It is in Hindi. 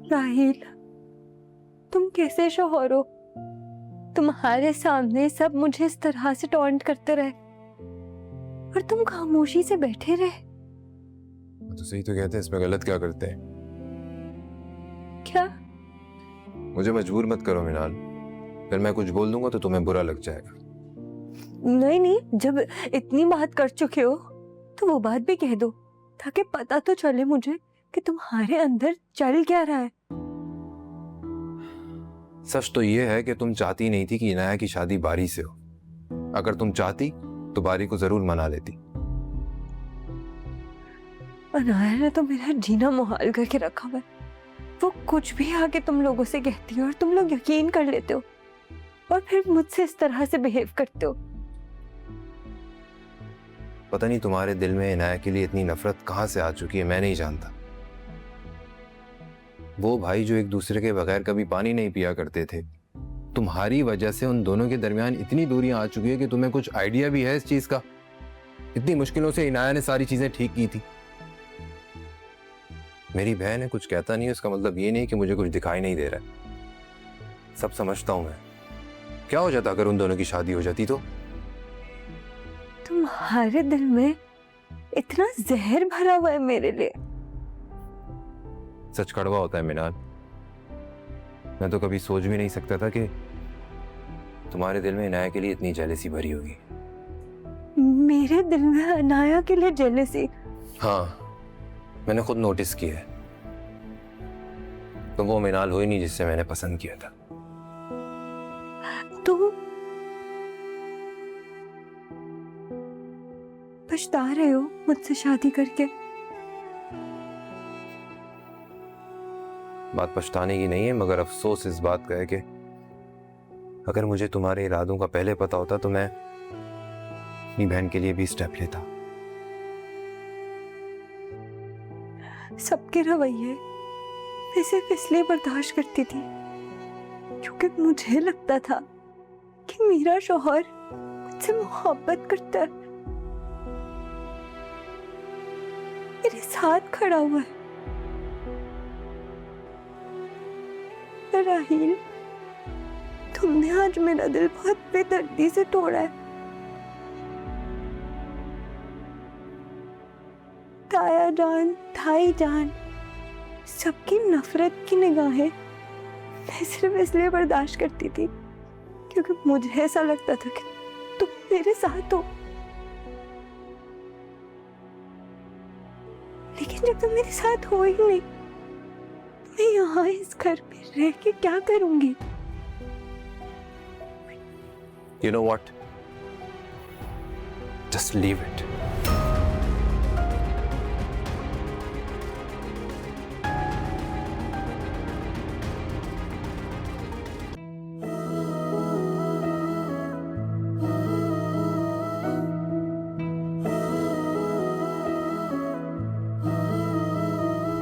राहिल, तुम कैसे शौहर हो? तुम्हारे सामने सब मुझे इस तरह से टॉन्ट करते रहे और तुम खामोशी से बैठे रहे। तो सही तो कहते हैं, इसमें गलत क्या करते हैं? क्या? मुझे मजबूर मत करो मिनाल, फिर मैं कुछ बोल दूंगा तो तुम्हें बुरा लग जाएगा। नहीं नहीं, जब इतनी बात कर चुके हो तो वो बात भी कह दो, ताकि पता तो चले मुझे कि तुम्हारे अंदर चल क्या रहा है। सच तो ये है कि तुम चाहती नहीं थी कि इनाया की शादी बारी से हो। अगर तुम चाहती तो बारी को जरूर मना लेती। अनाया ने तो मेरा जीना मुहाल करके रखा हुआ है। वो कुछ भी आके तुम लोगों से कहती है और तुम लोग यकीन कर लेते हो और फिर मुझसे इस तरह से बिहेव करते हो। पता नहीं तुम्हारे दिल में इनाया के लिए इतनी नफरत कहां से आ चुकी है, मैं नहीं जानता। वो भाई जो एक दूसरे के बगैर कभी पानी नहीं पिया करते थे, तुम्हारी वजह से उन दोनों के दरमियान इतनी दूरियां आ चुकी है कि तुम्हें कुछ आइडिया भी है इस चीज का। इतनी मुश्किलों से इनाया ने सारी चीजें ठीक की थी। मेरी बहन है, कुछ कहता नहीं, उसका मतलब ये नहीं कि मुझे कुछ दिखाई नहीं दे रहा है। सब समझता हूं मैं। क्या हो जाता अगर उन दोनों की शादी हो जाती तो? तुम्हारे दिल में इतना जहर भरा हुआ है मेरे लिए। सच कड़वा होता है मिनाल। मैं तो कभी सोच भी नहीं सकता था कि तुम्हारे दिल में इनाया के लिए इतनी जेलसी भरी होगी। मेरे दिल में अनाया के लिए जेलसी? हाँ, मैंने खुद नोटिस किया है। तो वो मिनाल हुई नहीं जिससे मैंने पसंद किया था। तो पछता रहे हो मुझसे शादी करके? बात पछताने की नहीं है, मगर अफसोस इस बात का है कि अगर मुझे तुम्हारे इरादों का पहले पता होता तो मैं अपनी बहन के लिए भी स्टेप लेता। सबके रवैये मैं सिर्फ इसलिए बर्दाश्त करती थी क्योंकि मुझे लगता था कि मेरा शौहर मुझसे मोहब्बत करता है, मेरे साथ खड़ा हुआ है। राहिल, तुमने आज मेरा दिल बहुत बेदर्दी से तोड़ा है। ताया जान, थाई जान, सबकी नफरत की निगाहें मैं सिर्फ इसलिए बर्दाश्त करती थी क्योंकि मुझे ऐसा लगता था कि तुम मेरे साथ हो। लेकिन जब तुम मेरे साथ हो ही नहीं, मैं यहाँ इस घर में रह के क्या करूंगी? You know what? Just leave it.